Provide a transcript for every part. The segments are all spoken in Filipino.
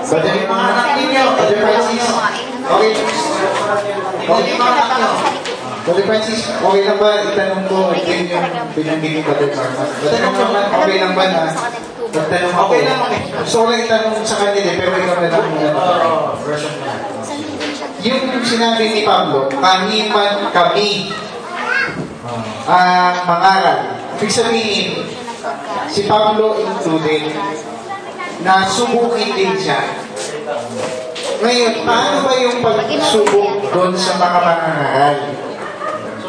Badali mga anak ninyo. Brother Francis. Okay. Okay, mga anak nyo. Brother Francis, okay lang ba itanong ko din yung binanggit ni Brother Carmas? Itanong naman, okay lang ba na magtanong ako? Okay lang, okay. Gusto ko lang itanong sa kanila, pero ikaw na lang version na. Yung sinabi ni Pablo, kahiman kami ang mangaral. Ibig sabihin, si Pablo included na subukin din siya. Ngayon, paano ba yung pagsubok doon sa mga mangaral?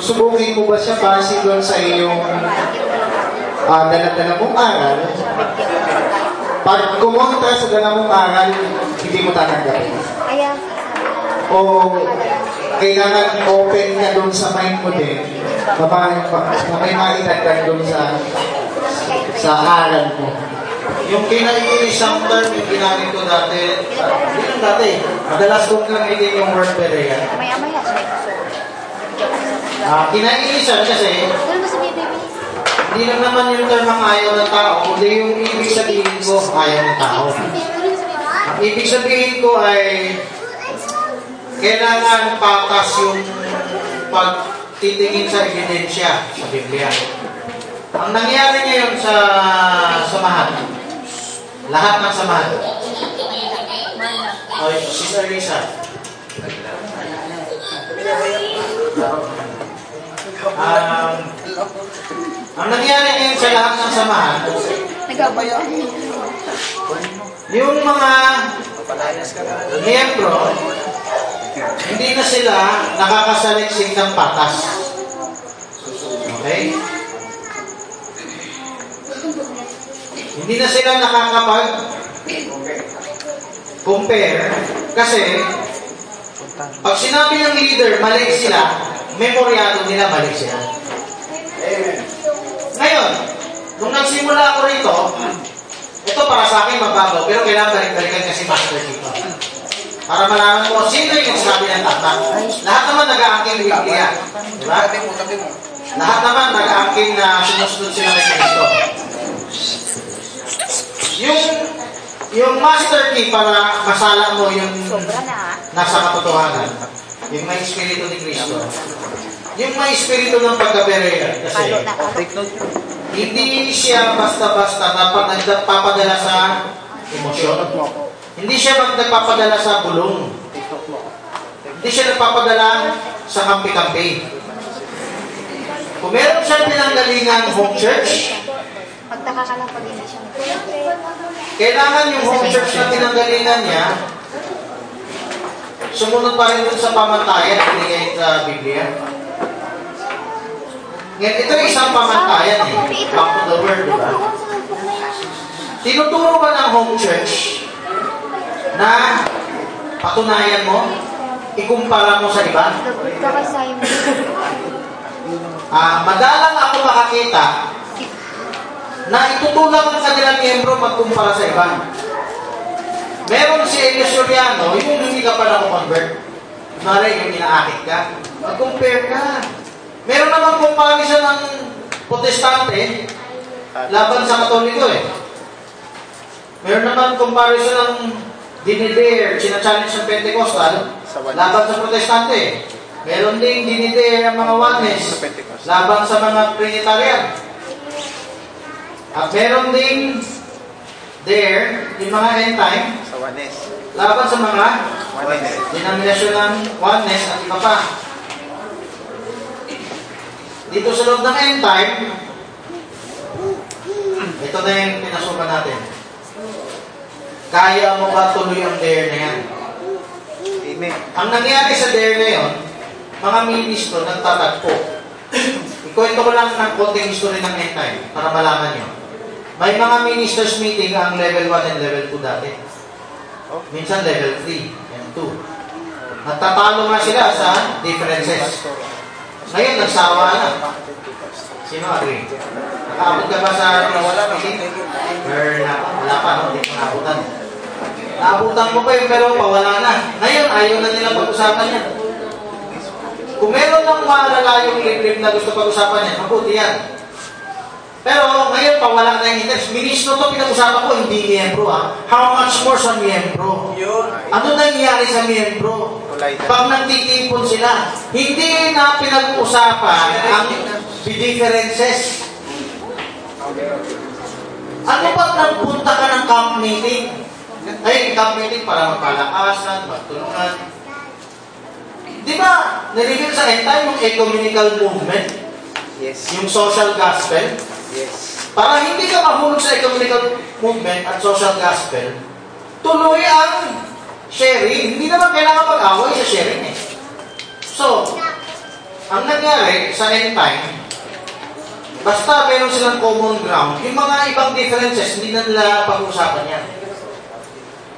Susubukin mo ba siya base doon sa iyong dala-dala mong aral? Pag kumontra sa dala mong aral, hindi mo tatanggapin. O kailangan open ka doon sa mind mo din na may maitagdag doon sa aral mo. Yung kinaiisang term yung ginamit ko dati, hindi lang dati, madalas kong gamitin yung word berea. Kinaiisan kasi, hindi lang naman yung term ang ayaw ng tao, kundi yung ibig sabihin ko, ayaw ng tao. Ang ibig sabihin ko ay, kailangan patas yung pagtitingin sa ebidensya sa Biblia. Ang nangyari ngayon sa samahan, lahat ng samahan. O, Sister Lisa. Ang nangyari ngayon sa lahat ng samahan, yung mga miyembro, hindi na sila nakakasaliksik ng patas. Okay? Hindi na sila nakakapag-compare kasi pag sinabi ng leader, mali sila, memoryado nila, mali sila. Ngayon, nung nagsimula ako rito, ito para sa akin mababaw, pero kailangan balik-balikan kasi master dito. Para malaman mo, sino yung nagsasabi ng tama. Lahat naman nag-aangking Biblia. Diba? Lahat naman nag-aangking na sinusunod sila kay Kristo. Yung master key para masala mo yung nasa katotohanan, yung may espiritu ni Kristo, yung may espiritu ng pagkabereya, kasi hindi siya basta-basta na nagpapadala sa emosyon. Hindi siya nagpapadala sa bulong. Hindi siya nagpapadala sa kampi-kampi. Kung meron siya pinanggalingan home church, magtaka ka lang pag hindi siya kailangan yung home church na pinanggalingan niya sumunod pa rin dun sa pamantayan na binigay sa Biblia. Ngayon, ito yung isang pamantayan back to the word, diba? Tinuturo ba ng home church na patunayan mo, ikumpara mo sa iba? Madalang ako makakita na itutulak ng kanilang miyembro magkumpara sa iba. Meron si Elias Soriano, yung hindi ka pa na-convert. Mara, yung inaakit ka. Mag-compare ka. Meron namang comparison ng protestante laban sa katoliko Meron naman comparison ng dinidare, sinachallenge ng Pentecostal laban sa protestante. Meron ding dinidare ang mga Oneness laban sa mga Trinitarian. At meron ding yung mga end time laban sa mga denominasyon ng Oneness at iba pa. Dito sa loob ng end time, ito na yung pinasukan natin. Kaya mo ba tuloy ang dare na yan? Amen. Ang nangyari sa dare na yun, mga ministro nagtatagpo. Ikwento ko lang ng konting history ng end time para malaman nyo. May mga ministers meeting ang level 1 and level 2 dati. Minsan level 3 and 2. Nagtatalo nga sila sa differences. Ngayon, nagsawa na. Sino agree? Nakaabot ka ba sa meeting? Wala pa, no? Hindi ko naabutan. Naabutan ko pa yung pero pawala na. Ngayon, ayaw na nila pag-usapan yan. Kung meron ng malala yung liblib na gusto pag-usapan yan, mabuti yan. Pero ngayon, pag wala tayong interest, ministro to pinag-usapan ko, hindi miyembro How much more sa miyembro? Ano nangyayari sa miyembro? Pag nagtitipon sila, hindi na pinag-uusapan ang differences. Ano pag nagpunta ka ng camp meeting? Ay, camp meeting para magpalakasan, magtulungan. Di ba, nireview sa end time yung ecumenical movement? Yes. Yung social gospel? Yes. Para hindi ka mahulog sa ecumenical movement at social gospel, tuloy ang sharing. Hindi naman kailangan mag-away sa sharing eh. So, ang nangyari sa end time, basta meron silang common ground, yung mga ibang differences, hindi na nila pag-usapan yan.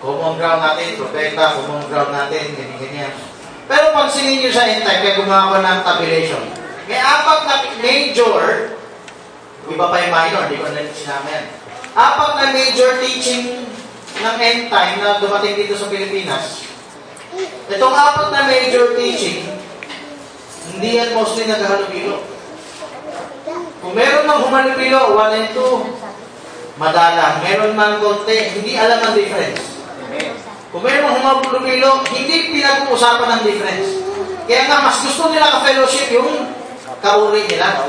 Common ground natin, propeta, common ground natin, ganyan-ganyan. Pero pansinin nyo sa end time, kaya gumawa ko ng tabulation. May 4 na major, iba pa yung minor, di ko na sinama yan. 4 na major teaching ng end time na dumating dito sa Pilipinas. Itong 4 na major teaching, hindi yan mostly naghahalubilo. Kung meron ng humalubilo, 1 and 2, madalang. Meron man konti, hindi alam ang difference. Kung meron ng humalubilo, hindi pinag-uusapan ng difference. Kaya nga, mas gusto nila ka-fellowship yung kauri nila.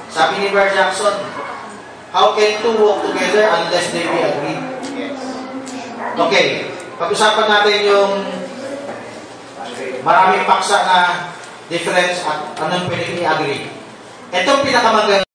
Sabi ni Bar Jackson, how can 2 walk together unless they be agreed? Okay, pag-usapan natin yung maraming paksa na difference at anong pwede i-agree. Itong pinakamaganda.